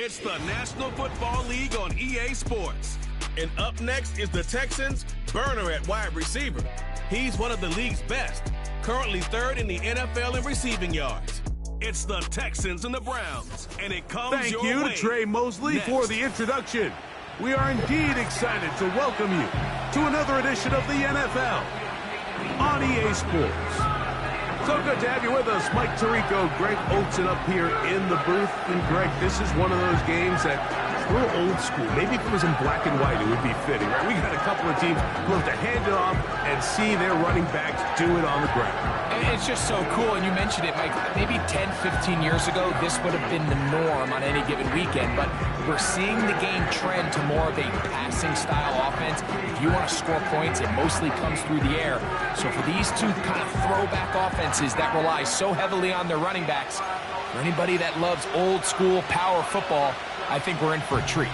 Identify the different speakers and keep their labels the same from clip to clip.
Speaker 1: It's the National Football League on EA Sports. And up next is the Texans' burner at wide receiver. He's one of the league's best, currently third in the NFL in receiving yards. It's the Texans and the Browns, and it comes your way.
Speaker 2: Thank you to Trey Mosley for the introduction. We are indeed excited to welcome you to another edition of the NFL on EA Sports. So good to have you with us, Mike Tirico, Greg Olsen up here in the booth. And Greg, this is one of those games that is a little old school. Maybe if it was in black and white, it would be fitting, right? We got a couple of teams who have to hand it off and see their running backs do it on the ground.
Speaker 3: It's just so cool, and you mentioned it, Mike. Maybe 10, 15 years ago, this would have been the norm on any given weekend, but we're seeing the game trend to more of a passing-style offense. If you want to score points, it mostly comes through the air. So for these two kind of throwback offenses that rely so heavily on their running backs, for anybody that loves old-school power football, I think we're in for a treat.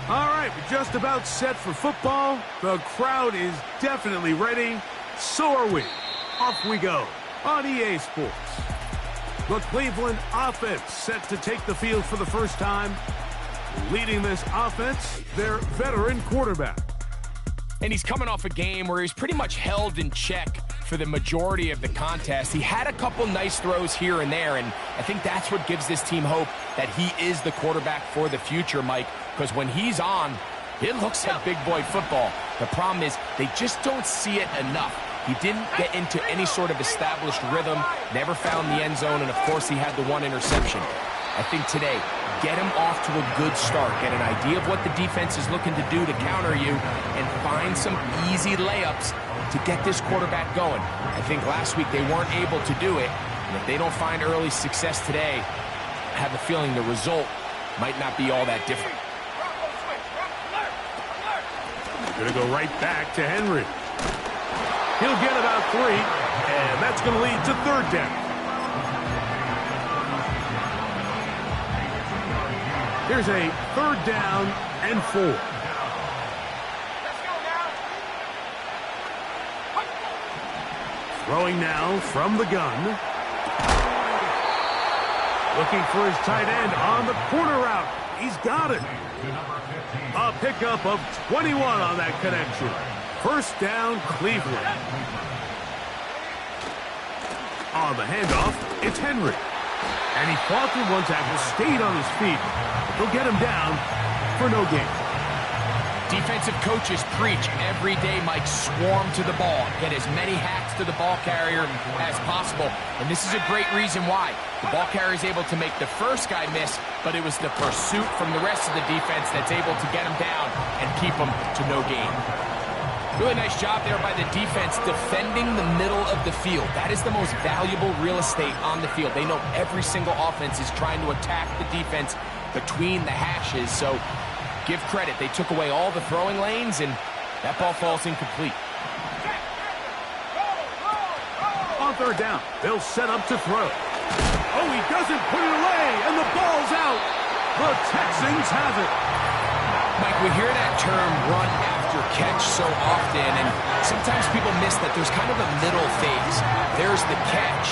Speaker 2: All right, we're just about set for football. The crowd is definitely ready. So are we. Off we go on EA Sports. The Cleveland offense set to take the field for the first time. Leading this offense, their veteran quarterback.
Speaker 3: And he's coming off a game where he's pretty much held in check for the majority of the contest. He had a couple nice throws here and there, and I think that's what gives this team hope that he is the quarterback for the future, Mike, because when he's on, it looks like big boy football. The problem is they just don't see it enough. He didn't get into any sort of established rhythm, never found the end zone, and of course he had the one interception. I think today, get him off to a good start, get an idea of what the defense is looking to do to counter you, and find some easy layups to get this quarterback going. I think last week they weren't able to do it, and if they don't find early success today, I have a feeling the result might not be all that different.
Speaker 2: Going to go right back to Henry. He'll get about 3, and that's going to lead to 3rd down. Here's a 3rd down and 4. Throwing now from the gun. Looking for his tight end on the corner route. He's got it. A pickup of 21 on that connection. 1st down, Cleveland. On the handoff, it's Henry. And he fought through one tackle, stayed on his feet. They'll get him down for no gain.
Speaker 3: Defensive coaches preach every day, Mike, swarm to the ball. Get as many hacks to the ball carrier as possible. And this is a great reason why. The ball carrier is able to make the first guy miss, but it was the pursuit from the rest of the defense that's able to get him down and keep him to no gain. Really nice job there by the defense defending the middle of the field. That is the most valuable real estate on the field. They know every single offense is trying to attack the defense between the hashes. So give credit. They took away all the throwing lanes, and that ball falls incomplete.
Speaker 2: On 3rd down, they'll set up to throw. Oh, he doesn't put it away, and the ball's out. The Texans have it.
Speaker 3: Mike, we hear that term run after catch so often, and sometimes people miss that there's kind of a middle phase. There's the catch,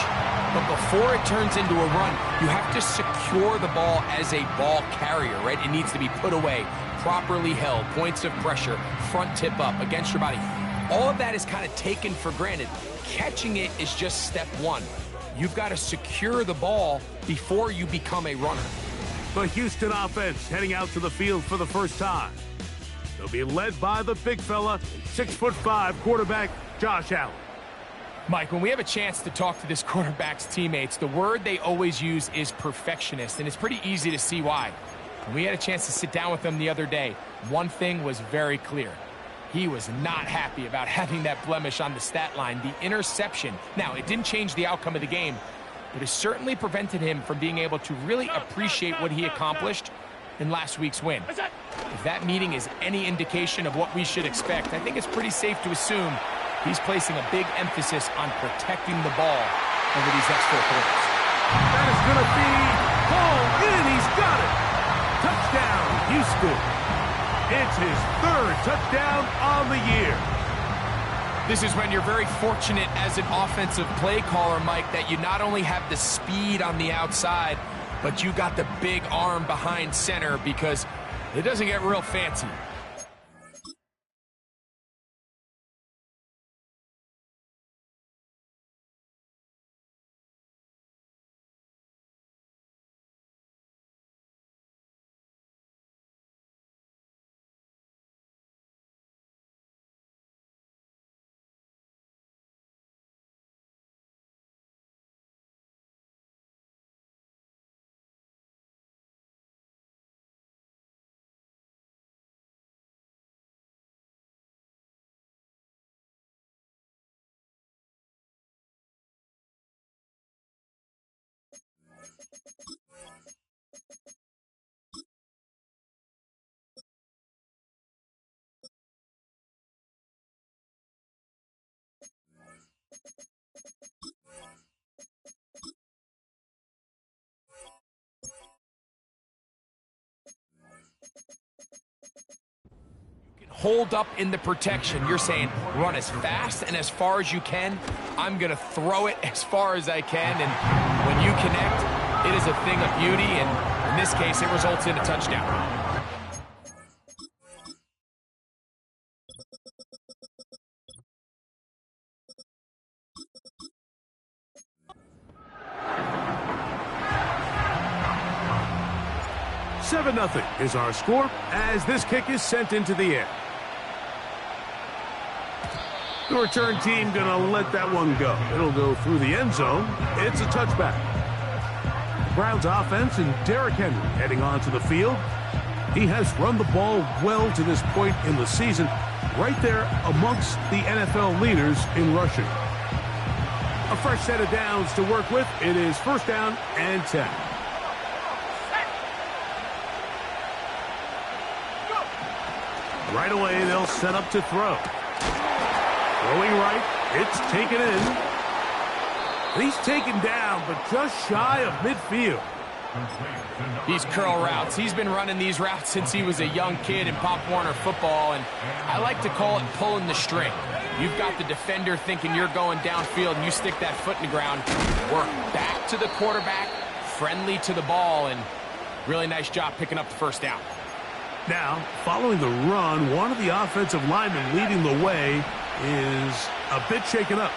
Speaker 3: but before it turns into a run, you have to secure the ball as a ball carrier, right? It needs to be put away, properly held, points of pressure, front tip up against your body. All of that is kind of taken for granted. Catching it is just step 1. You've got to secure the ball before you become a runner.
Speaker 2: The Houston offense heading out to the field for the first time. They'll be led by the big fella, 6'5" quarterback Josh Allen.
Speaker 3: Mike, when we have a chance to talk to this quarterback's teammates, the word they always use is perfectionist, and it's pretty easy to see why. When we had a chance to sit down with them the other day, one thing was very clear. He was not happy about having that blemish on the stat line, the interception. Now, it didn't change the outcome of the game, but it certainly prevented him from being able to really appreciate what he accomplished in last week's win. If that meeting is any indication of what we should expect, I think it's pretty safe to assume he's placing a big emphasis on protecting the ball over these next 4 quarters.
Speaker 2: That is going to be hauled in. He's got it. Touchdown, Houston. It's his 3rd touchdown on the year.
Speaker 3: This is when you're very fortunate as an offensive play caller, Mike, that you not only have the speed on the outside, but you got the big arm behind center, because it doesn't get real fancy. Hold up in the protection. You're saying run as fast and as far as you can. I'm going to throw it as far as I can, and when you connect, it is a thing of beauty, and in this case, it results in a touchdown.
Speaker 2: Seven 0 is our score as this kick is sent into the air. The return team going to let that one go. It'll go through the end zone. It's a touchback. The Browns offense and Derrick Henry heading onto the field. He has run the ball well to this point in the season, right there amongst the NFL leaders in rushing. A fresh set of downs to work with. It is first down and 10. Right away, they'll set up to throw. Throwing right, it's taken in. He's taken down, but just shy of midfield.
Speaker 3: These curl routes, he's been running these routes since he was a young kid in Pop Warner football, and I like to call it pulling the string. You've got the defender thinking you're going downfield, and you stick that foot in the ground, work back to the quarterback, friendly to the ball, and really nice job picking up the first down.
Speaker 2: Now, following the run, one of the offensive linemen leading the way is a bit shaken up.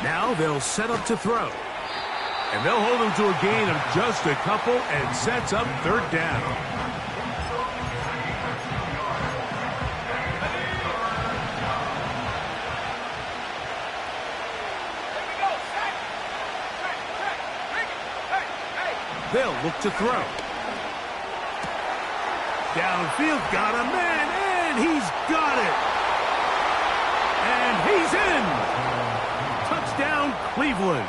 Speaker 2: Now they'll set up to throw. And they'll hold him to a gain of just a couple and sets up third down. They'll look to throw. Downfield, got a man, and he's got it. And he's in. Touchdown, Cleveland.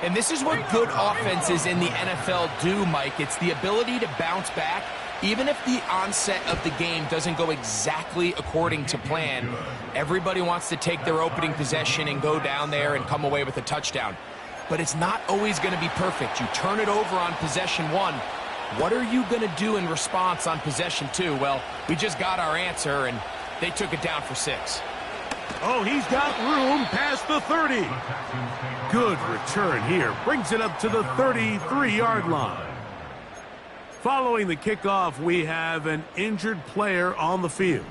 Speaker 3: And this is what good offenses in the NFL do, Mike. It's the ability to bounce back, even if the onset of the game doesn't go exactly according to plan. Everybody wants to take their opening possession and go down there and come away with a touchdown. But it's not always going to be perfect. You turn it over on possession one. What are you going to do in response on possession two? Well, we just got our answer, and they took it down for 6.
Speaker 2: Oh, he's got room past the 30. Good return here. Brings it up to the 33-yard line. Following the kickoff, we have an injured player on the field.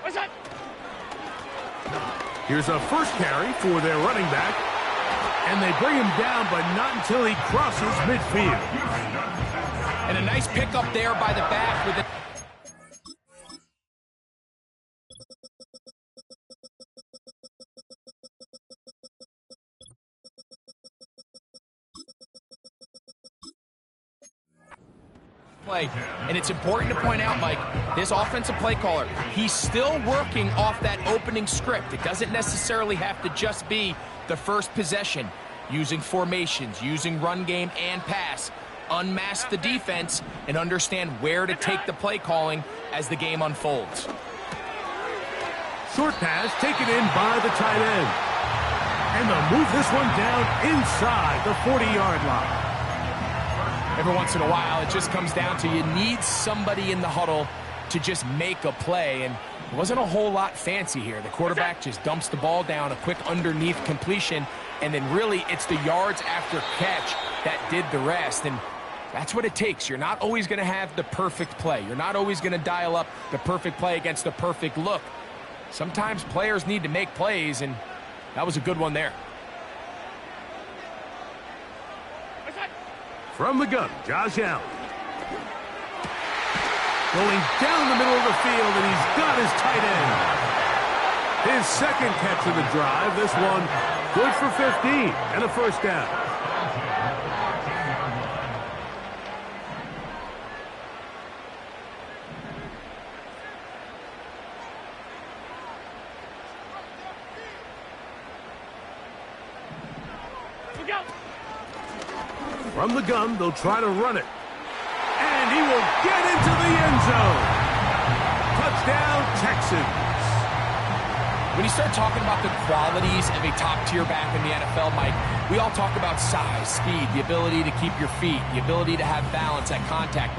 Speaker 3: What's that?
Speaker 2: Here's a first carry for their running back. And they bring him down, but not until he crosses midfield.
Speaker 3: And a nice pickup there by the back with it. And it's important to point out, Mike, this offensive play caller, he's still working off that opening script. It doesn't necessarily have to just be the first possession. Using formations, using run game and pass. Unmask the defense and understand where to take the play calling as the game unfolds.
Speaker 2: Short pass taken in by the tight end. And they'll move this one down inside the 40-yard line.
Speaker 3: Every once in a while, it just comes down to you need somebody in the huddle to just make a play, and it wasn't a whole lot fancy here. The quarterback just dumps the ball down, a quick underneath completion, and then really it's the yards after catch that did the rest, and that's what it takes. You're not always going to have the perfect play. You're not always going to dial up the perfect play against the perfect look. Sometimes players need to make plays, and that was a good one there.
Speaker 2: From the gun, Josh Allen. Going down the middle of the field, and he's got his tight end. His second catch of the drive. This one good for 15 and a first down. From the gun, they'll try to run it. And he will get into the end zone. Touchdown, Texans.
Speaker 3: When you start talking about the qualities of a top-tier back in the NFL, Mike, we all talk about size, speed, the ability to keep your feet, the ability to have balance at contact.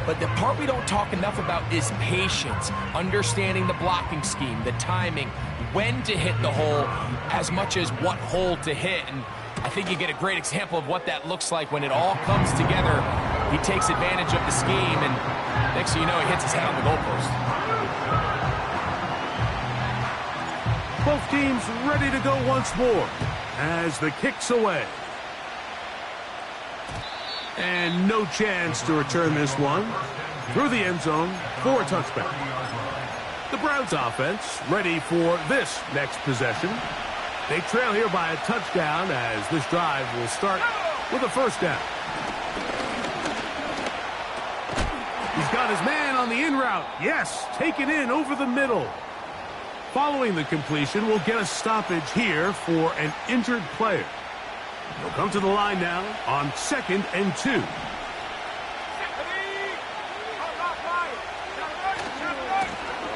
Speaker 3: But the part we don't talk enough about is patience, understanding the blocking scheme, the timing, when to hit the hole, as much as what hole to hit. And I think you get a great example of what that looks like when it all comes together. He takes advantage of the scheme, and next thing you know, he hits his head on the goalpost.
Speaker 2: Both teams ready to go once more as the kick's away. And no chance to return this one. Through the end zone for a touchback. The Browns offense ready for this next possession. They trail here by a touchdown as this drive will start with a first down. He's got his man on the in route. Yes, taken in over the middle. Following the completion, we'll get a stoppage here for an injured player. He'll come to the line now on 2nd and 2.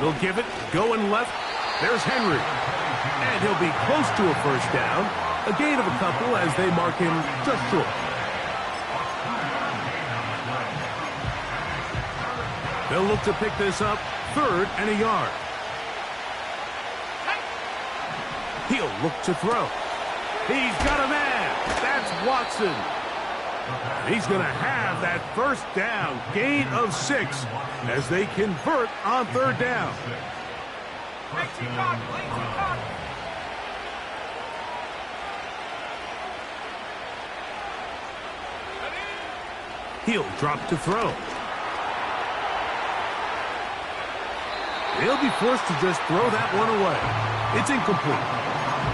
Speaker 2: They'll give it, going left. There's Henry. And he'll be close to a first down. A gain of a couple as they mark him just short. They'll look to pick this up 3rd and a yard. He'll look to throw. He's got a man. That's Watson. He's going to have that first down. Gain of 6 as they convert on 3rd down. He'll drop to throw. He'll be forced to just throw that one away. It's incomplete.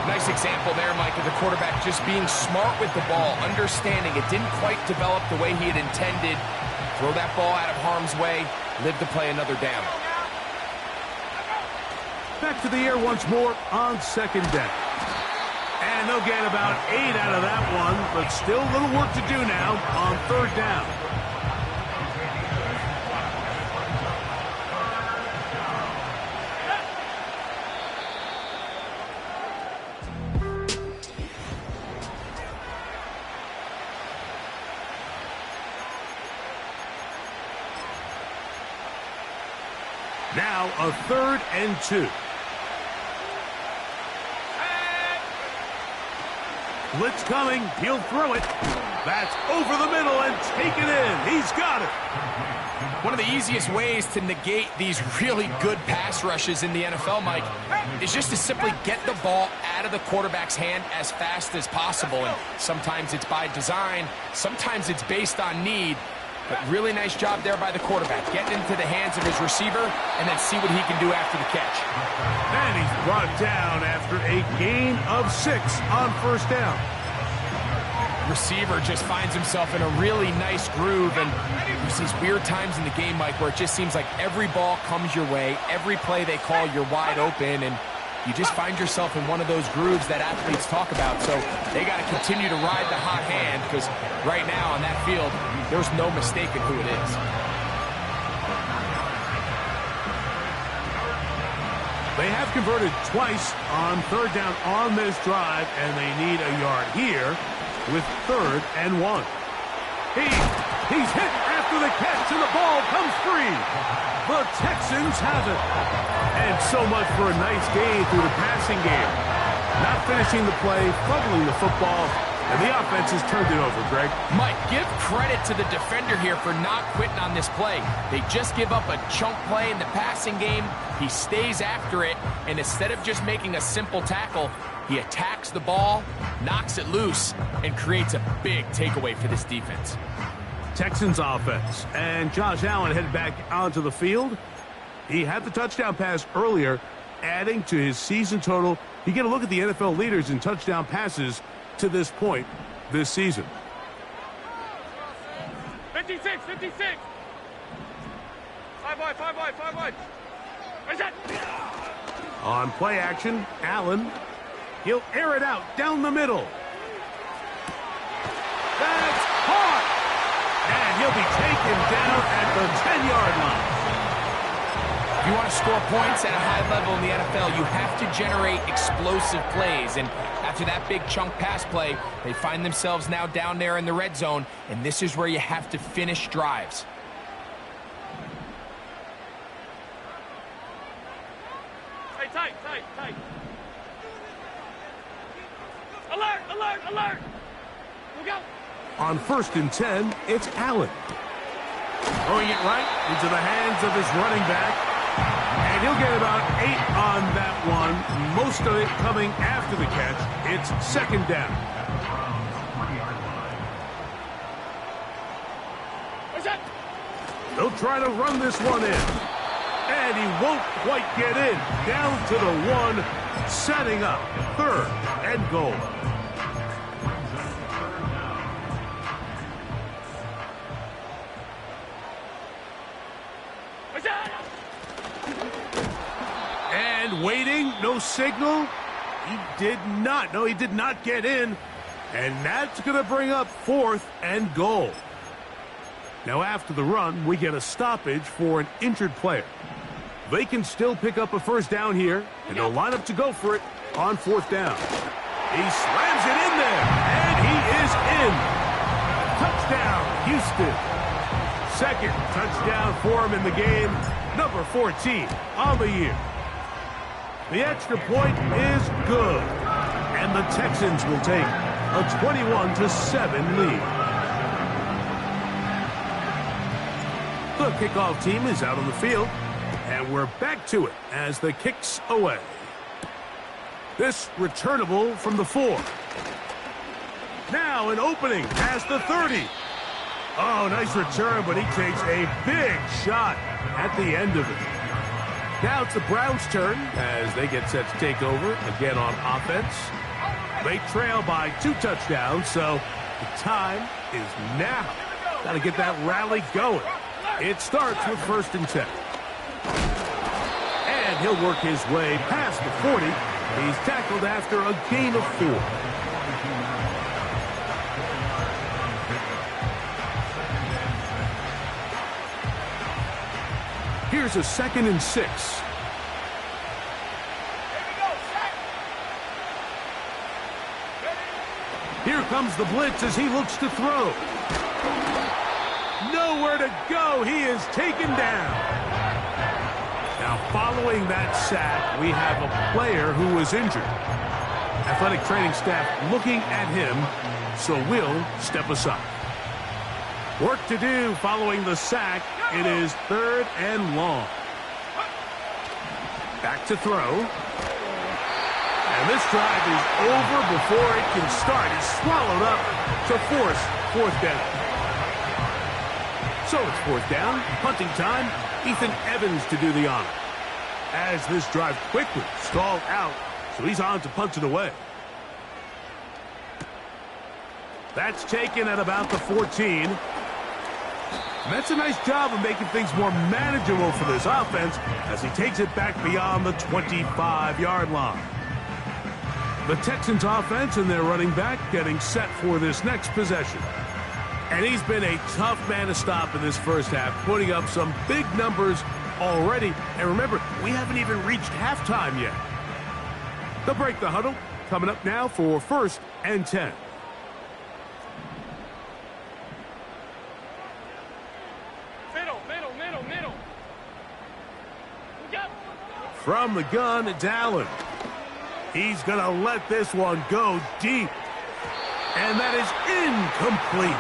Speaker 3: Nice example there, Mike, of the quarterback just being smart with the ball, understanding it didn't quite develop the way he had intended. Throw that ball out of harm's way, live to play another down.
Speaker 2: Back to the air once more on 2nd down. And they'll get about 8 out of that one, but still a little work to do now on 3rd down. Now a 3rd and 2. Blitz coming. He'll throw it. That's over the middle and take it in. He's got it.
Speaker 3: One of the easiest ways to negate these really good pass rushes in the NFL, Mike, is just to simply get the ball out of the quarterback's hand as fast as possible. And sometimes it's by design. Sometimes it's based on need. But really nice job there by the quarterback. Getting into the hands of his receiver and then see what he can do after the catch.
Speaker 2: And he's brought down after a gain of 6 on 1st down.
Speaker 3: Receiver just finds himself in a really nice groove, and there's these weird times in the game, Mike, where it just seems like every ball comes your way, every play they call, you're wide open, and you just find yourself in one of those grooves that athletes talk about. So they got to continue to ride the hot hand, because right now on that field, there's no mistaking who it is.
Speaker 2: They have converted twice on 3rd down on this drive, and they need a yard here with 3rd and 1. He's hit after the catch, and the ball comes free. The Texans have it. And so much for a nice gain through the passing game. Not finishing the play, fumbling the football, and the offense has turned it over, Greg.
Speaker 3: Mike, give credit to the defender here for not quitting on this play. They just give up a chunk play in the passing game. He stays after it, and instead of just making a simple tackle, he attacks the ball, knocks it loose, and creates a big takeaway for this defense.
Speaker 2: Texans offense, and Josh Allen headed back onto the field. He had the touchdown pass earlier, adding to his season total. You get a look at the NFL leaders in touchdown passes to this point this season.
Speaker 4: 56. 5 wide. Where's that?
Speaker 2: On play action, Allen. He'll air it out down the middle. That's caught! And he'll be taken down at the 10-yard line.
Speaker 3: If you want to score points at a high level in the NFL, you have to generate explosive plays. And after that big chunk pass play, they find themselves now down there in the red zone, and this is where you have to finish drives.
Speaker 4: Tight. Alert! Look out!
Speaker 2: On 1st and 10, it's Allen. Throwing it right into the hands of his running back. And he'll get about 8 on that one. Most of it coming after the catch. It's 2nd down.
Speaker 4: Where's that?
Speaker 2: They'll try to run this one in. And he won't quite get in. Down to the 1. Setting up 3rd and goal. And waiting, no signal. He did not. No, he did not get in. And that's going to bring up 4th and goal. Now, after the run, we get a stoppage for an injured player. They can still pick up a 1st down here, and they'll line up to go for it on 4th down. He slams it in there, and he is in. Touchdown, Houston. 2nd touchdown for him in the game, number 14 on the year. The extra point is good, and the Texans will take a 21-7 lead. The kickoff team is out on the field, and we're back to it as the kick's away. This returnable from the 4. Now an opening past the 30. Oh, nice return, but he takes a big shot at the end of it. Now it's the Browns' turn as they get set to take over again on offense. They trail by 2 touchdowns, so the time is now. Got to get that rally going. It starts with 1st and 10. And he'll work his way past the 40. He's tackled after a gain of 4. Here's a 2nd and 6. Here comes the blitz as he looks to throw. Nowhere to go. He is taken down. Now, following that sack, we have a player who was injured. Athletic training staff looking at him, so we'll step aside. Work to do following the sack. It is 3rd and long. Back to throw. And this drive is over before it can start. He's swallowed up to force 4th down. So it's 4th down, punting time. Ethan Evans to do the honor. As this drive quickly stalled out, so he's on to punt it away. That's taken at about the 14. And that's a nice job of making things more manageable for this offense as he takes it back beyond the 25-yard line. The Texans offense and their running back getting set for this next possession. And he's been a tough man to stop in this first half, putting up some big numbers already. And remember, we haven't even reached halftime yet. They'll break the huddle. Coming up now for 1st and 10.
Speaker 4: Middle.
Speaker 2: From the gun, it's Allen. He's going to let this one go deep. And that is incomplete.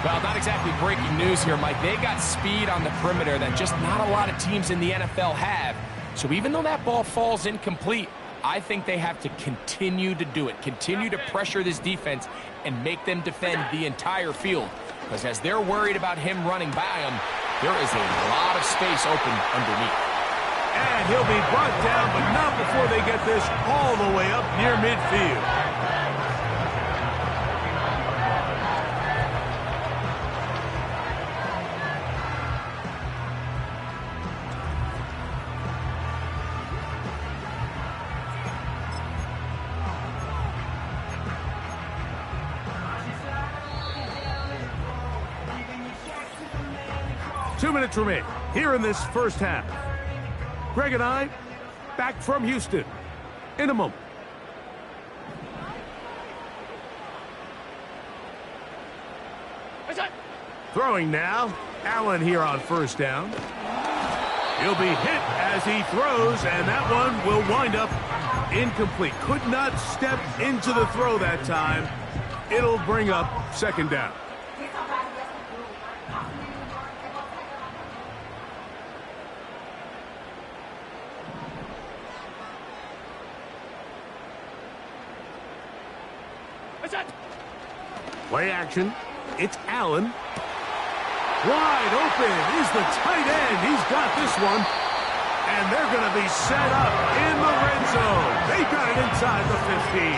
Speaker 3: Well, not exactly breaking news here, Mike. They got speed on the perimeter that just not a lot of teams in the NFL have. So even though that ball falls incomplete, I think they have to continue to do it. Continue to pressure this defense and make them defend the entire field. Because as they're worried about him running by them, there is a lot of space open underneath.
Speaker 2: And he'll be brought down, but not before they get this all the way up near midfield. 2 minutes remain here in this first half. Greg and I back from Houston in a moment. Throwing now. Allen here on 1st down. He'll be hit as he throws, and that one will wind up incomplete. Could not step into the throw that time. It'll bring up 2nd down. Play action. It's Allen. Wide open is the tight end. He's got this one. And they're going to be set up in the red zone. They got it inside the 15.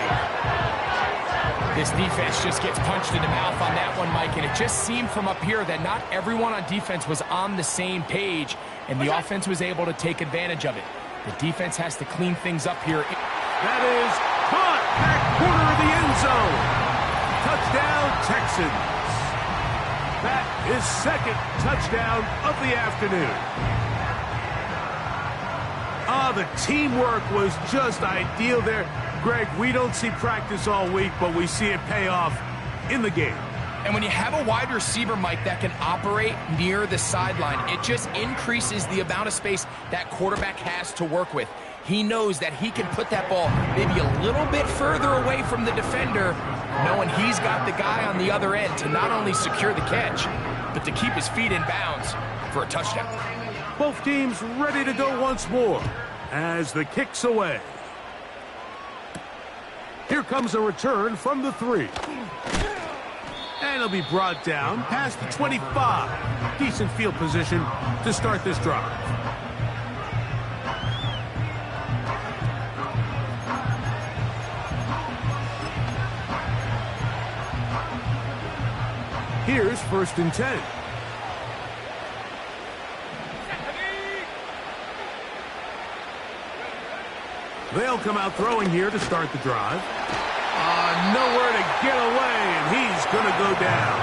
Speaker 3: This defense just gets punched in the mouth on that one, Mike, and it just seemed from up here that not everyone on defense was on the same page, and the offense was able to take advantage of it. The defense has to clean things up here.
Speaker 2: That is caught back corner of the end zone. Touchdown, Texans. That is second touchdown of the afternoon. The teamwork was just ideal there. Greg, we don't see practice all week, but we see it pay off in the game.
Speaker 3: And when you have a wide receiver, Mike, that can operate near the sideline, it just increases the amount of space that quarterback has to work with. He knows that he can put that ball maybe a little bit further away from the defender, knowing he's got the guy on the other end to not only secure the catch, but to keep his feet in bounds for a touchdown.
Speaker 2: Both teams ready to go once more as the kick's away. Here comes a return from the 3. And it'll be brought down past the 25. Decent field position to start this drive. Here's 1st and 10. They'll come out throwing here to start the drive. Nowhere to get away, and he's going to go down.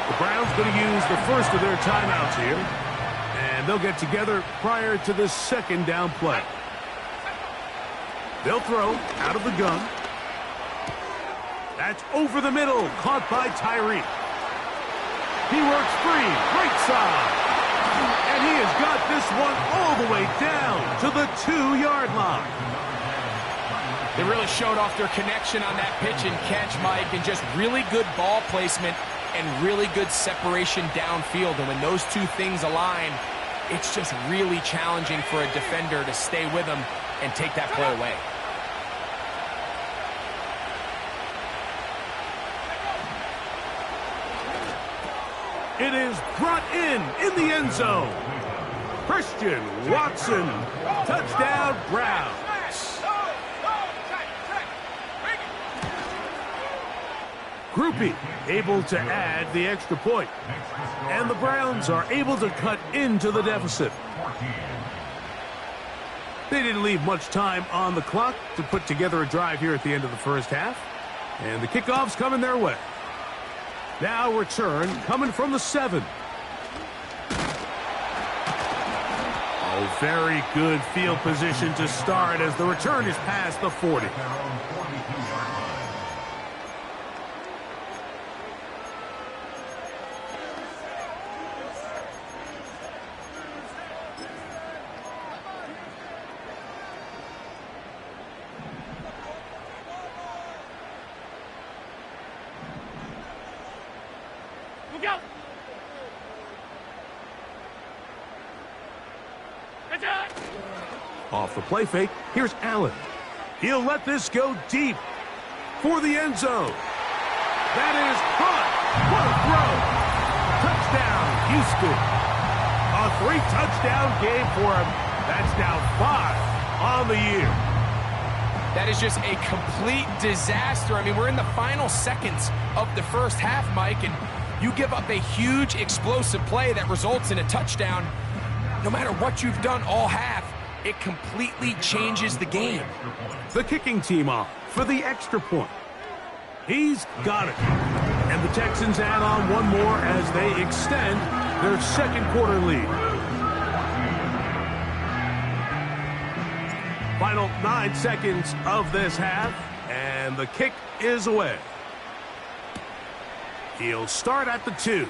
Speaker 2: The Browns going to use the first of their timeouts here, and they'll get together prior to the 2nd down play. They'll throw out of the gun. That's over the middle, caught by Tyree. He works free, right side. And he has got this one all the way down to the 2-yard line.
Speaker 3: They really showed off their connection on that pitch and catch, Mike, and just really good ball placement and really good separation downfield. And when those two things align, it's just really challenging for a defender to stay with them and take that play away.
Speaker 2: It is brought in the end zone. Christian Watson, touchdown Browns. Groupie able to add the extra point. And the Browns are able to cut into the deficit. They didn't leave much time on the clock to put together a drive here at the end of the first half. And the kickoff's coming their way. Now return coming from the 7. Oh, very good field position to start as the return is past the 40.
Speaker 4: Go!
Speaker 2: Off the play fake, here's Allen. He'll let this go deep for the end zone. That is caught. What a throw. Touchdown, Houston. A 3-touchdown game for him. That's now 5 on the year.
Speaker 3: That is just a complete disaster. I mean, we're in the final seconds of the first half, Mike, and you give up a huge explosive play that results in a touchdown. No matter what you've done all half, it completely changes the game.
Speaker 2: The kicking team off for the extra point. He's got it. And the Texans add on one more as they extend their second quarter lead. Final 9 seconds of this half, and the kick is away. He'll start at the 2.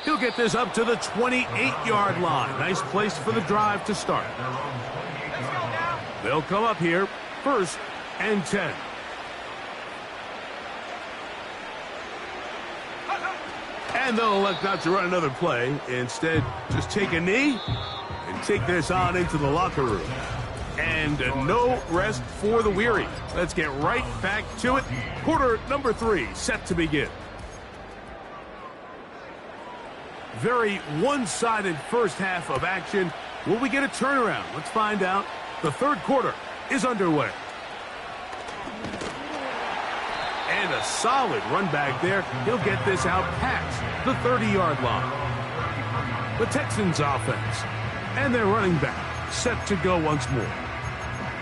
Speaker 2: He'll get this up to the 28-yard line. Nice place for the drive to start. They'll come up here, 1st and 10. And they'll elect not to run another play. Instead, just take a knee and take this on into the locker room. And no rest for the weary. Let's get right back to it. Quarter number 3 set to begin. Very one-sided first half of action. Will we get a turnaround? Let's find out. The third quarter is underway. And a solid run back there. He'll get this out past the 30-yard line. The Texans offense and their running back set to go once more.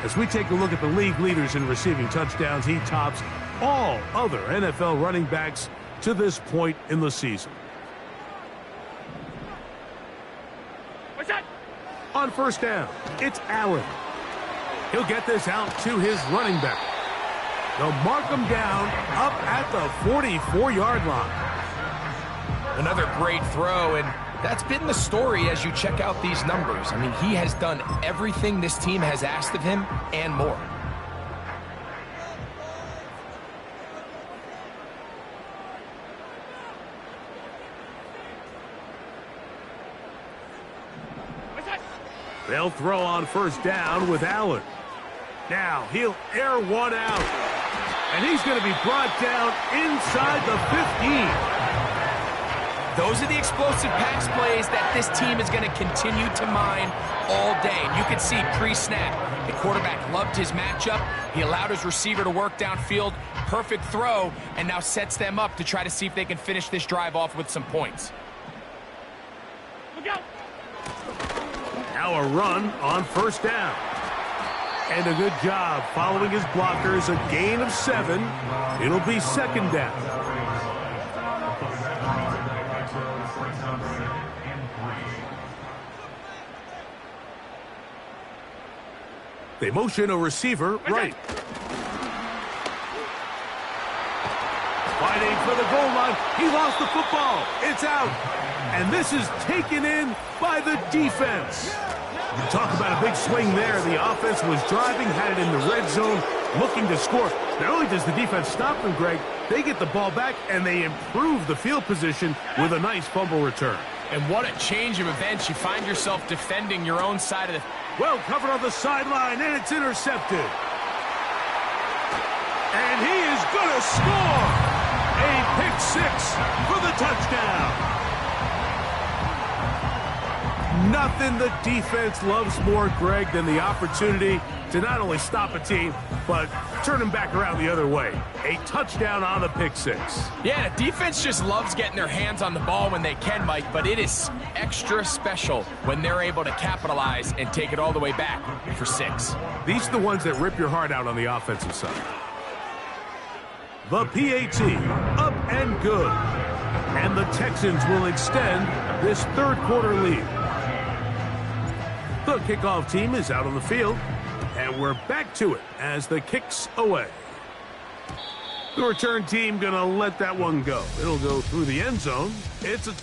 Speaker 2: As we take a look at the league leaders in receiving touchdowns, he tops all other NFL running backs to this point in the season.
Speaker 4: What's that?
Speaker 2: On first down, it's Allen. He'll get this out to his running back. They'll mark him down up at the 44-yard line.
Speaker 3: Another great throw, and that's been the story as you check out these numbers. I mean, he has done everything this team has asked of him and more.
Speaker 2: They'll throw on first down with Allen. Now he'll air one out. And he's going to be brought down inside the 15.
Speaker 3: Those are the explosive pass plays that this team is going to continue to mine all day. And you can see pre-snap, the quarterback loved his matchup. He allowed his receiver to work downfield. Perfect throw, and now sets them up to try to see if they can finish this drive off with some points.
Speaker 4: Look out!
Speaker 2: Now a run on first down. And a good job following his blockers. A gain of 7. It'll be second down. They motion a receiver right. Fighting for the goal line. He lost the football. It's out. And this is taken in by the defense. You talk about a big swing there. The offense was driving, had it in the red zone, looking to score. Not only does the defense stop them, Greg, they get the ball back and they improve the field position with a nice fumble return.
Speaker 3: And what a change of events. You find yourself defending your own side of the...
Speaker 2: Well covered on the sideline, and it's intercepted. And he is going to score! A pick 6 for the touchdown. Nothing the defense loves more, Greg, than the opportunity to not only stop a team, but turn them back around the other way. A touchdown on the pick 6.
Speaker 3: Yeah, the defense just loves getting their hands on the ball when they can, Mike, but it is extra special when they're able to capitalize and take it all the way back for 6.
Speaker 2: These are the ones that rip your heart out on the offensive side. The PAT up and good. And the Texans will extend this third quarter lead. The kickoff team is out on the field, and we're back to it as the kick's away. The return team gonna let that one go. It'll go through the end zone. It's a...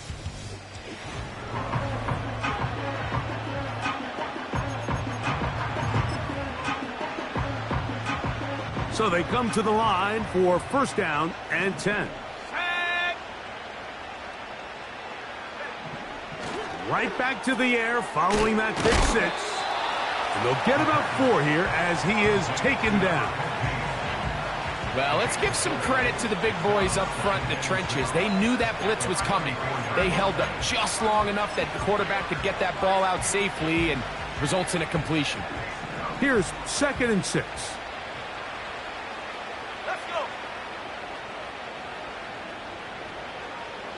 Speaker 2: So they come to the line for first down and 10. Right back to the air following that pick 6. And they'll get about 4 here as he is taken down.
Speaker 3: Well, let's give some credit to the big boys up front in the trenches. They knew that blitz was coming. They held up just long enough that the quarterback could get that ball out safely and results in a completion.
Speaker 2: Here's second and 6.
Speaker 4: Let's go!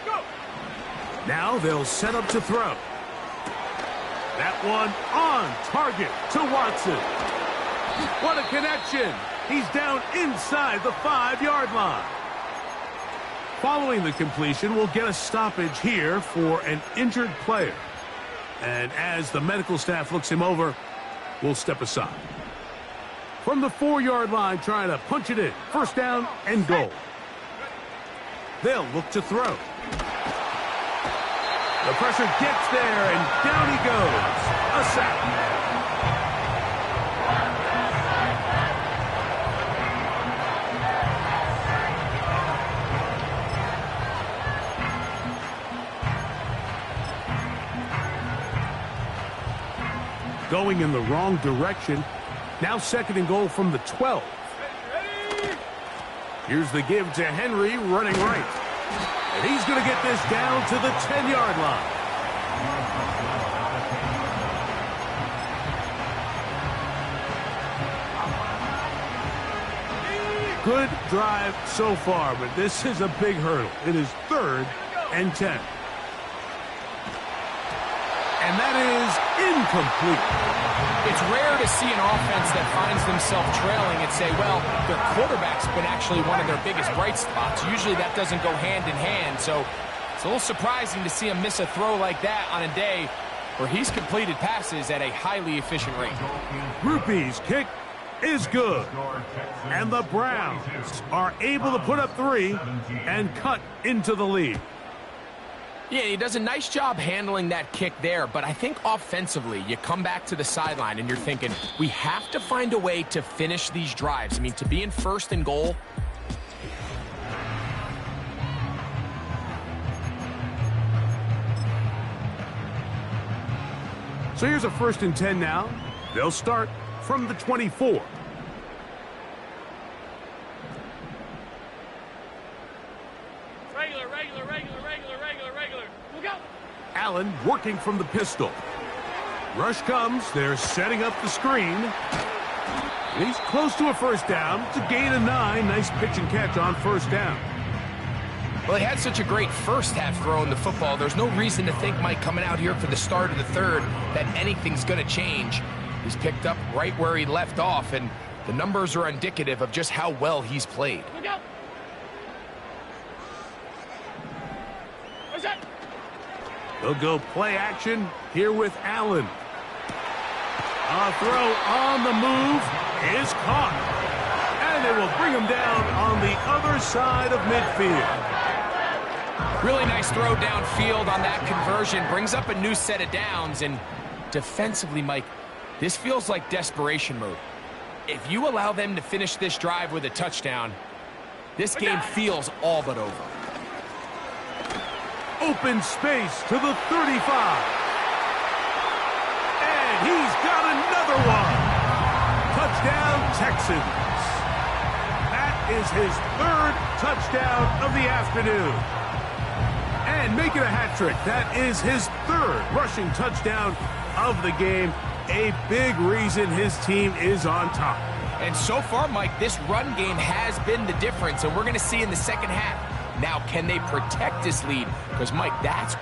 Speaker 4: Go!
Speaker 2: Now they'll set up to throw. That one on target to Watson. What a connection. He's down inside the 5-yard line. Following the completion, we'll get a stoppage here for an injured player. And as the medical staff looks him over, we'll step aside. From the 4-yard line, trying to punch it in. First down and goal. They'll look to throw. The pressure gets there, and down he goes. A sack. Going in the wrong direction. Now second and goal from the 12. Here's the give to Henry running right. And he's going to get this down to the 10-yard line. Good drive so far, but this is a big hurdle. It is 3rd and 10. And that is incomplete.
Speaker 3: It's rare to see an offense that finds themselves trailing and say, well, their quarterback's been actually one of their biggest bright spots. Usually that doesn't go hand in hand, so it's a little surprising to see him miss a throw like that on a day where he's completed passes at a highly efficient rate.
Speaker 2: Rupee's kick is good. And the Browns are able to put up 3 and cut into the lead.
Speaker 3: Yeah, he does a nice job handling that kick there, but I think offensively, you come back to the sideline and you're thinking, we have to find a way to finish these drives. I mean, to be in 1st and goal.
Speaker 2: So here's a 1st and 10 now. They'll start from the 24.
Speaker 4: Regular. Look out.
Speaker 2: Allen working from the pistol. Rush comes. They're setting up the screen. He's close to a 1st down. It's a gain of 9. Nice pitch and catch on 1st down.
Speaker 3: Well, he had such a great first half throwing the football. There's no reason to think, Mike, coming out here for the start of the 3rd, that anything's going to change. He's picked up right where he left off, and the numbers are indicative of just how well he's played.
Speaker 4: Look out. What's that?
Speaker 2: They'll go play action here with Allen. A throw on the move is caught. And they will bring him down on the other side of midfield.
Speaker 3: Really nice throw downfield on that conversion. Brings up a new set of downs. And defensively, Mike, this feels like desperation mode. If you allow them to finish this drive with a touchdown, this game feels all but over.
Speaker 2: Open space to the 35. And he's got another one. Touchdown, Texans. That is his 3rd touchdown of the afternoon. And making a hat trick. That is his 3rd rushing touchdown of the game. A big reason his team is on top.
Speaker 3: And so far, Mike, this run game has been the difference, and we're going to see in the second half. Now, can they protect this lead? Because, Mike, that's...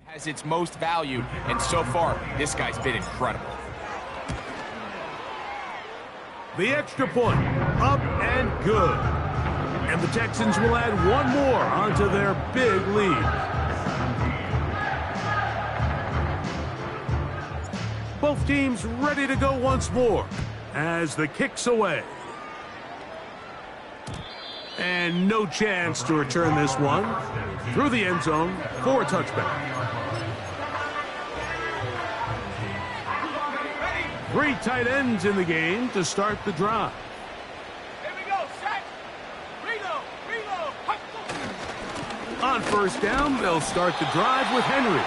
Speaker 3: has its most value, and so far, this guy's been incredible.
Speaker 2: The extra point, up and good. And the Texans will add one more onto their big lead. Both teams ready to go once more as the kick's away. And no chance to return this one through the end zone for a touchback. 3 tight ends in the game to start the drive.
Speaker 4: Here we go. Set. Reload.
Speaker 2: On 1st down, they'll start the drive with Henry.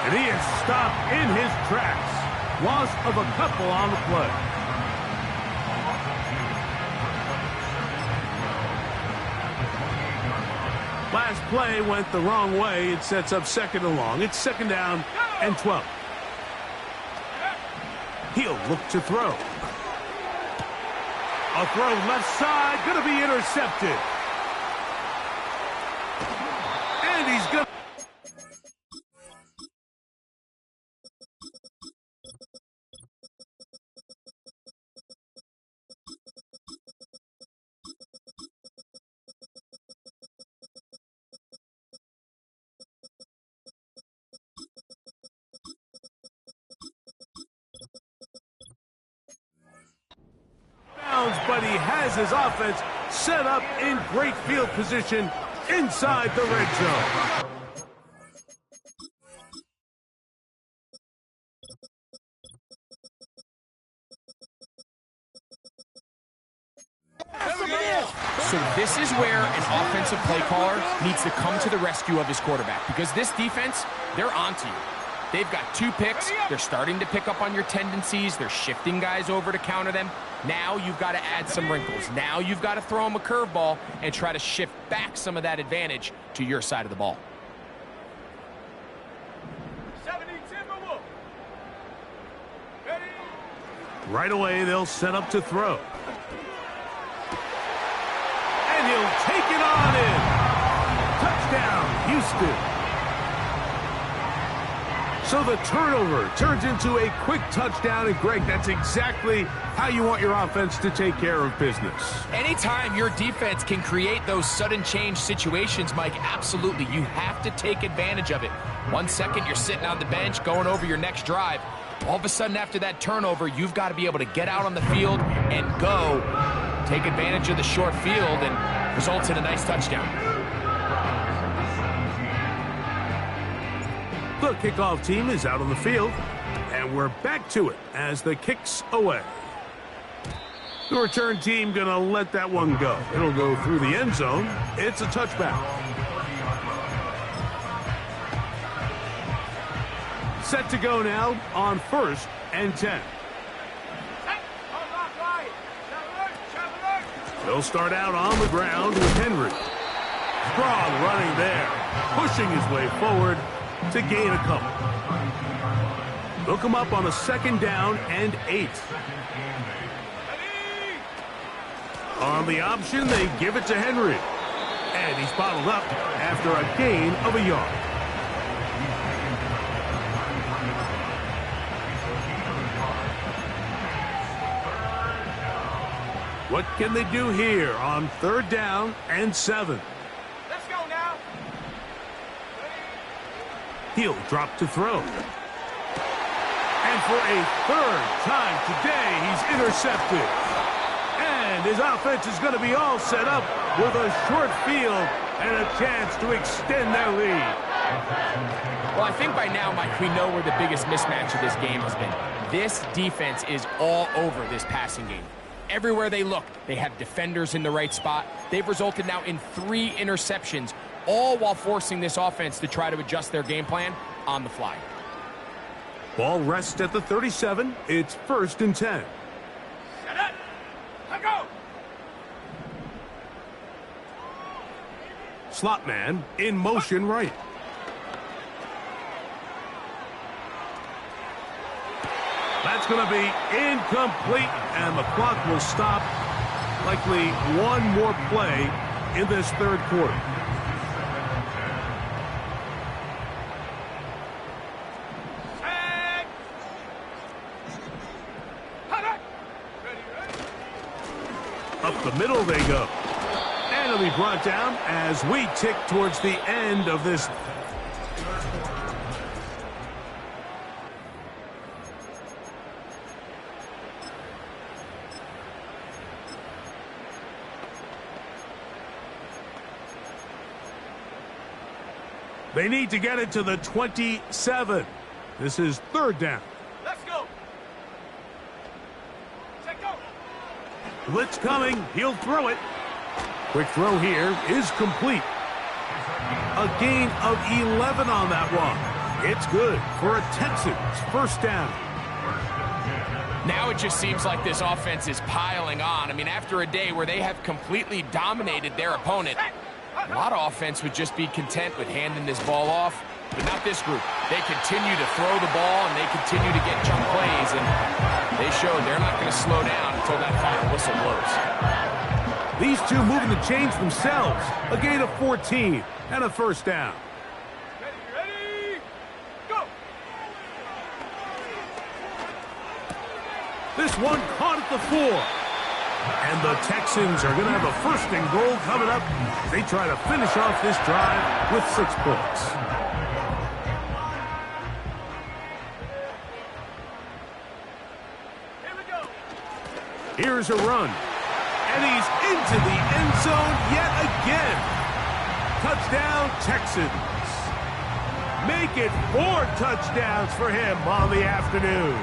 Speaker 2: And he is stopped in his tracks. Loss of a couple on the play. Last play went the wrong way. It sets up 2nd and long. It's 2nd down and 12. He'll look to throw. A throw left side, going to be intercepted. And he's going to... has his offense set up in great field position inside the red zone.
Speaker 3: So this is where an offensive play caller needs to come to the rescue of his quarterback, because this defense, they're onto you. They've got 2 picks. They're starting to pick up on your tendencies. They're shifting guys over to counter them. Now you've got to add some wrinkles. Now you've got to throw them a curveball and try to shift back some of that advantage to your side of the ball.
Speaker 4: 70 Timberwolf. Ready?
Speaker 2: Right away, they'll set up to throw. And he'll take it on in. Touchdown, Houston. So the turnover turns into a quick touchdown, and Greg, that's exactly how you want your offense to take care of business.
Speaker 3: Anytime your defense can create those sudden change situations, Mike, absolutely, you have to take advantage of it. 1 second, you're sitting on the bench going over your next drive. All of a sudden, after that turnover, you've got to be able to get out on the field and go. Take advantage of the short field and results in a nice touchdown.
Speaker 2: The kickoff team is out on the field, and we're back to it as the kick's away. The return team gonna let that one go. It'll go through the end zone. It's a touchback. Set to go now on 1st and 10. They'll start out on the ground with Henry. Strong running there, pushing his way forward to gain a couple. They'll come up on a 2nd down and 8. On the option, they give it to Henry. And he's bottled up after a gain of a yard. What can they do here on 3rd down and 7?
Speaker 4: Let's go now.
Speaker 2: He'll drop to throw. And for a 3rd time today, he's intercepted. And his offense is going to be all set up with a short field and a chance to extend their lead.
Speaker 3: Well, I think by now, Mike, we know where the biggest mismatch of this game has been. This defense is all over this passing game. Everywhere they look, they have defenders in the right spot. They've resulted now in 3 interceptions, all while forcing this offense to try to adjust their game plan on the fly.
Speaker 2: Ball rests at the 37. It's 1st and 10.
Speaker 4: Set up. Let go.
Speaker 2: Slot man in motion right. That's going to be incomplete, and the clock will stop. Likely one more play in this 3rd quarter. Up the middle they go. And it'll be brought down as we tick towards the end of this. They need to get it to the 27. This is 3rd down.
Speaker 4: Let's go. Set go.
Speaker 2: Blitz coming. He'll throw it. Quick throw here is complete. A gain of 11 on that one. It's good for a Texans 1st down.
Speaker 3: Now it just seems like this offense is piling on. I mean, after a day where they have completely dominated their opponent, a lot of offense would just be content with handing this ball off, but not this group. They continue to throw the ball, and they continue to get chunk plays, and they showed they're not going to slow down until that final whistle blows.
Speaker 2: These two moving the chains themselves. A gain of 14 and a 1st down.
Speaker 4: Ready, go.
Speaker 2: This one caught at the 4. And the Texans are going to have a 1st and goal coming up. They try to finish off this drive with 6 points.
Speaker 4: Here we go.
Speaker 2: Here's a run. And he's into the end zone yet again. Touchdown, Texans. Make it 4 touchdowns for him on the afternoon.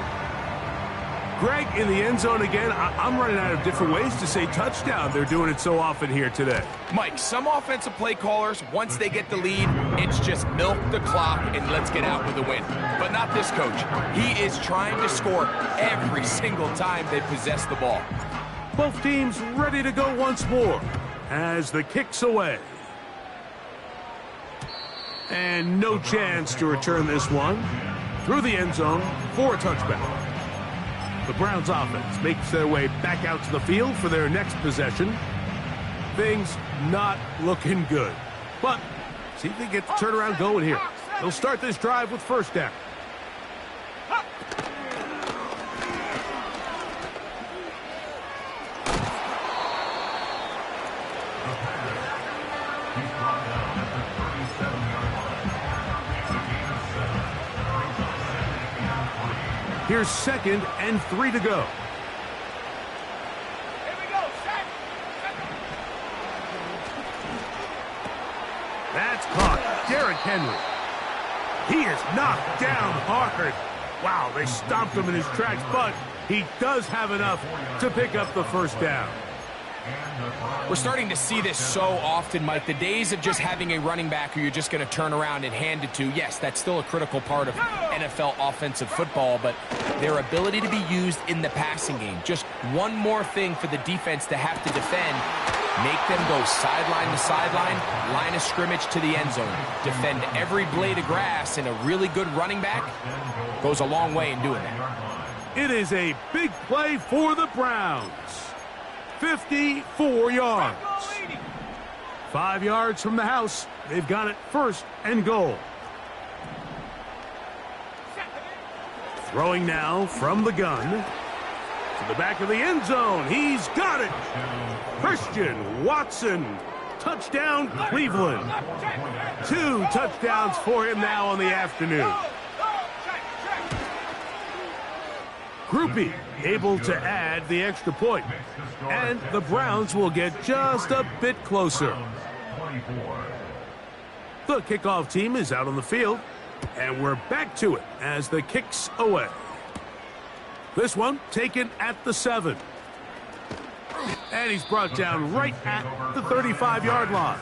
Speaker 2: Greg, in the end zone again. I'm running out of different ways to say touchdown. They're doing it so often here today.
Speaker 3: Mike, some offensive play callers, once they get the lead, it's just milk the clock and let's get out with a win. But not this coach. He is trying to score every single time they possess the ball.
Speaker 2: Both teams ready to go once more as the kick's away. And no chance to return this one through the end zone for a touchback. The Browns offense makes their way back out to the field for their next possession. Things not looking good. But see if they get the turnaround going here. They'll start this drive with first down. Here's 2nd and 3 to go.
Speaker 4: Here we go, set.
Speaker 2: That's caught. Derrick Henry. He is knocked down hard. Wow, they stomped him in his tracks, but he does have enough to pick up the first down.
Speaker 3: We're starting to see this so often, Mike. The days of just having a running back who you're just going to turn around and hand it to, yes, that's still a critical part of NFL offensive football, but their ability to be used in the passing game, just one more thing for the defense to have to defend, make them go sideline to sideline, line of scrimmage to the end zone, defend every blade of grass, and a really good running back goes a long way in doing that.
Speaker 2: It is a big play for the Browns. 54 yards. 5 yards from the house. They've got it 1st and goal. Throwing now from the gun to the back of the end zone. He's got it. Christian Watson. Touchdown, Cleveland. 2 touchdowns for him now on the afternoon. Groupie able to add the extra point. And the Browns will get just a bit closer. The kickoff team is out on the field. And we're back to it as the kick's away. This one taken at the 7. And he's brought down right at the 35-yard line.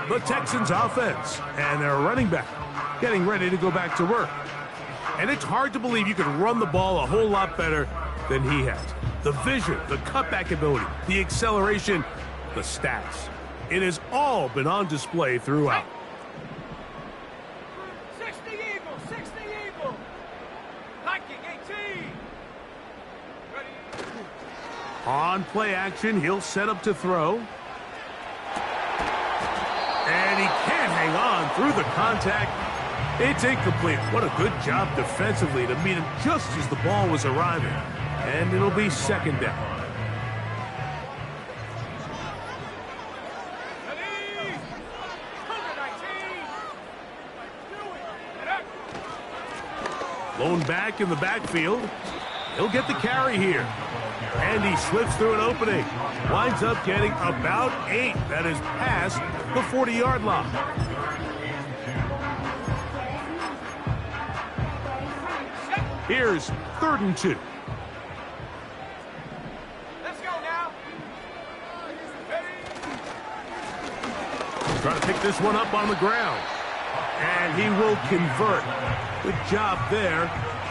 Speaker 2: The Texans offense and their running back getting ready to go back to work. And it's hard to believe you can run the ball a whole lot better than he has. The vision, the cutback ability, the acceleration, the stats. It has all been on display throughout.
Speaker 4: 60 Eagle, 60 Eagle. Liking 18. Ready?
Speaker 2: On play action, he'll set up to throw. And he can't hang on through the contact. It's incomplete. What a good job defensively to meet him just as the ball was arriving. And it'll be 2nd down.
Speaker 4: Ready?
Speaker 2: Lone back in the backfield. He'll get the carry here. And he slips through an opening. Winds up getting about 8. That is past the 40-yard line. Here's 3rd and 2.
Speaker 4: Let's go now.
Speaker 2: Trying to pick this one up on the ground. And he will convert. Good job there.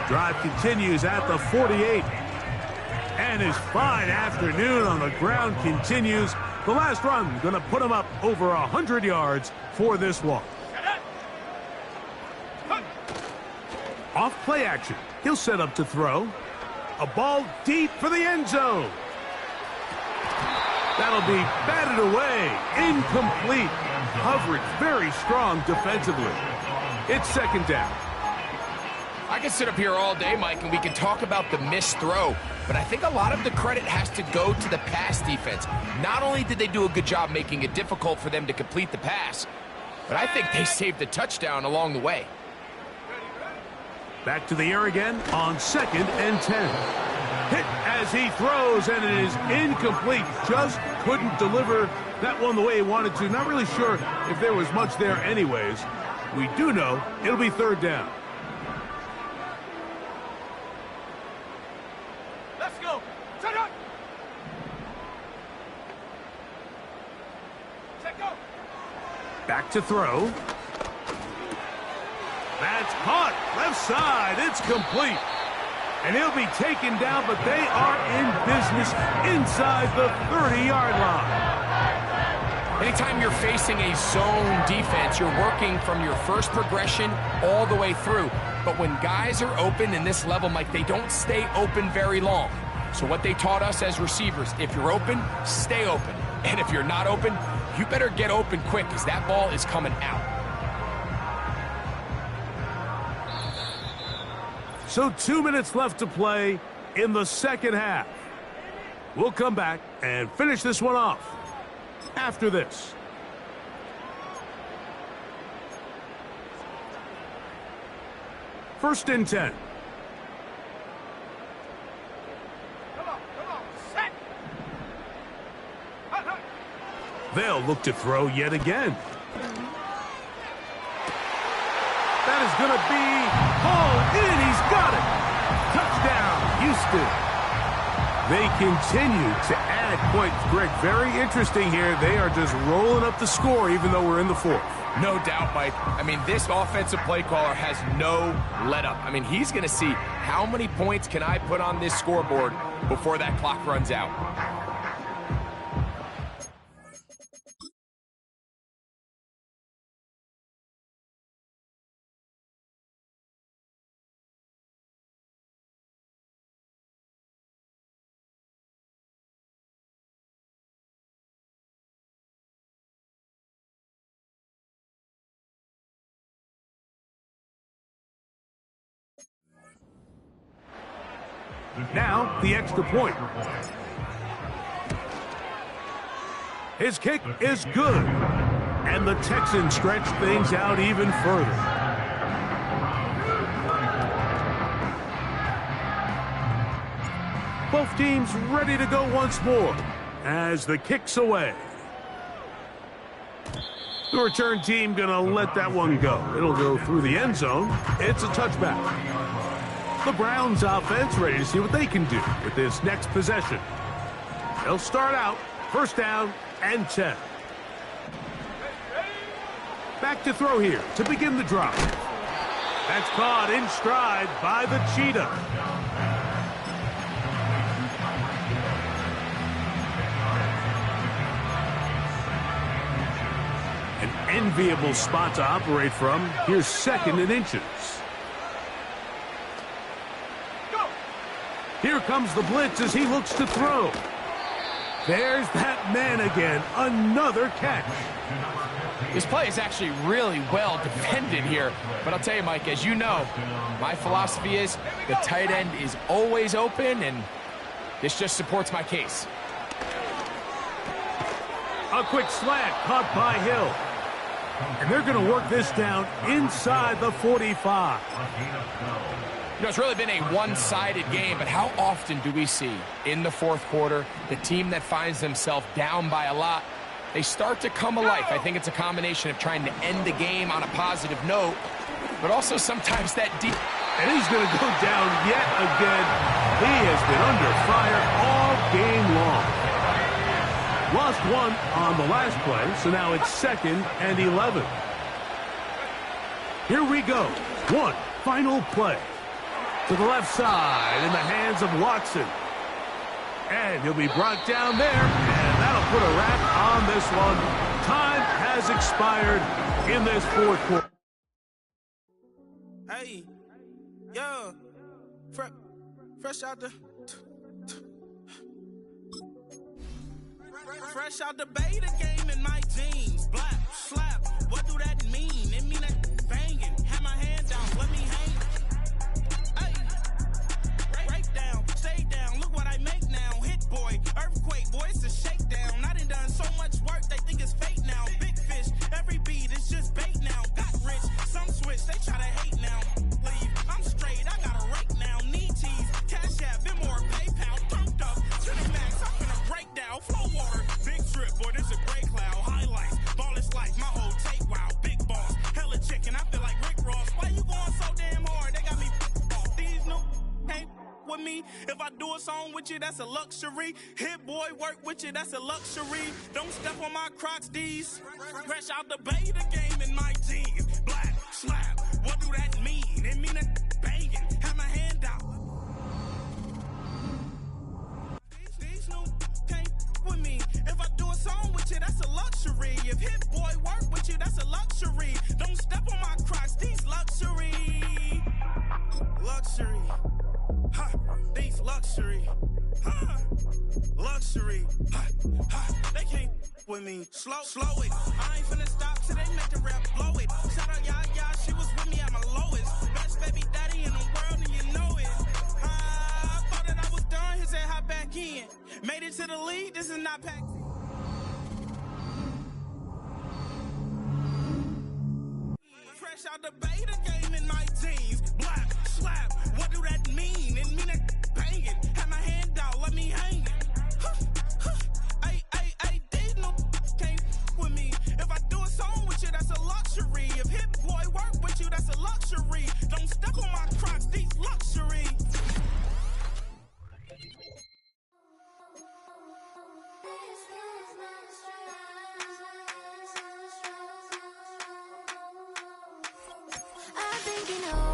Speaker 2: Drive continues at the 48. And his fine afternoon on the ground continues. The last run going to put him up over 100 yards for this one. Off play action. He'll set up to throw. A ball deep for the end zone. That'll be batted away. Incomplete. Coverage very strong defensively. It's 2nd down.
Speaker 3: I can sit up here all day, Mike, and we can talk about the missed throw, but I think a lot of the credit has to go to the pass defense. Not only did they do a good job making it difficult for them to complete the pass, but I think they saved the touchdown along the way.
Speaker 2: Back to the air again on 2nd and 10. Hit as he throws, and it is incomplete. Just couldn't deliver that one the way he wanted to. Not really sure if there was much there anyways. We do know it'll be third down.
Speaker 4: Let's go. Take it. Take go.
Speaker 2: Back to throw. That's caught. Left side. It's complete. And he'll be taken down, but they are in business inside the 30-yard line.
Speaker 3: Anytime you're facing a zone defense, you're working from your first progression all the way through. But when guys are open in this level, Mike, they don't stay open very long. So what they taught us as receivers, if you're open, stay open. And if you're not open, you better get open quick because that ball is coming out.
Speaker 2: So 2 minutes left to play in the second half. We'll come back and finish this one off after this. First and 10.
Speaker 4: Come on. Set. Hut.
Speaker 2: They'll look to throw yet again. That is going to be hauled in. He's got it. Touchdown, Houston. They continue to add points. Greg, very interesting here. They are just rolling up the score even though we're in the fourth.
Speaker 3: No doubt, Mike. I mean, this offensive play caller has no let-up. I mean, he's going to see how many points can I put on this scoreboard before that clock runs out.
Speaker 2: Now, the extra point. His kick is good. And the Texans stretch things out even further. Both teams ready to go once more as the kick's away. The return team going to let that one go. It'll go through the end zone. It's a touchback. The Browns offense ready to see what they can do with this next possession. They'll start out first down and 10. Back to throw here to begin the drive. That's caught in stride by the Cheetah. An enviable spot to operate from. Here's second and inches. Here comes the blitz as he looks to throw. There's that man again. Another catch.
Speaker 3: This play is actually really well defended here. But I'll tell you, Mike, as you know, my philosophy is the tight end is always open, and this just supports my case.
Speaker 2: A quick slant caught by Hill. And they're going to work this down inside the 45.
Speaker 3: You know, it's really been a one-sided game, but how often do we see in the fourth quarter the team that finds themselves down by a lot, they start to come alive? I think it's a combination of trying to end the game on a positive note, but also sometimes that deep.
Speaker 2: And he's going to go down yet again. He has been under fire all game long. Lost one on the last play, so now it's second and 11. Here we go. One final play. To the left side in the hands of Watson. And he'll be brought down there, and that'll put a wrap on this one. Time has expired in this fourth quarter.
Speaker 5: Hey, yo, fresh out the beta game in my jeans. Black, slap, what do that mean? It mean that banging. Have my hand down, let me hang. Stay down, look what I make now. Hit boy, earthquake, boy, it's a shakedown. I done so much work, they think it's fake now. Big fish, every beat is just bait now. Got rich, some switch, they try to hate now. Leave, I'm straight, I got a rake now. Need cheese, cash app, been more PayPal. me. If I do a song with you, that's a luxury. Hit boy, work with you, that's a luxury. Don't step on my Crocs, D's. Fresh out the bay, the game in my jeans. Black, slap, what do that mean? It mean a banging, have my hand out. These new can't with me. If I do a song with you, that's a luxury. If hit boy work with you, that's a luxury. Don't step on my Crocs, these luxury. Luxury. Ha, these luxury. Ha, luxury. Ha, ha, they can't with me. Slow it. I ain't finna stop till they make the rap blow it. Shout out Ya, she was with me at my lowest. Best baby daddy in the world and you know it. I thought that I was done, he said hop back in. Made it to the league, this is not packed. Fresh out the bay, the game in my jeans. Black, slap, what do that mean? It mean a banging. Have my hand out, let me hang it. Ay, these no can't with me. If I do a song with you, that's a luxury. If hit boy work with you, that's a luxury. Don't step on my Crocs, these luxury.
Speaker 6: I think you know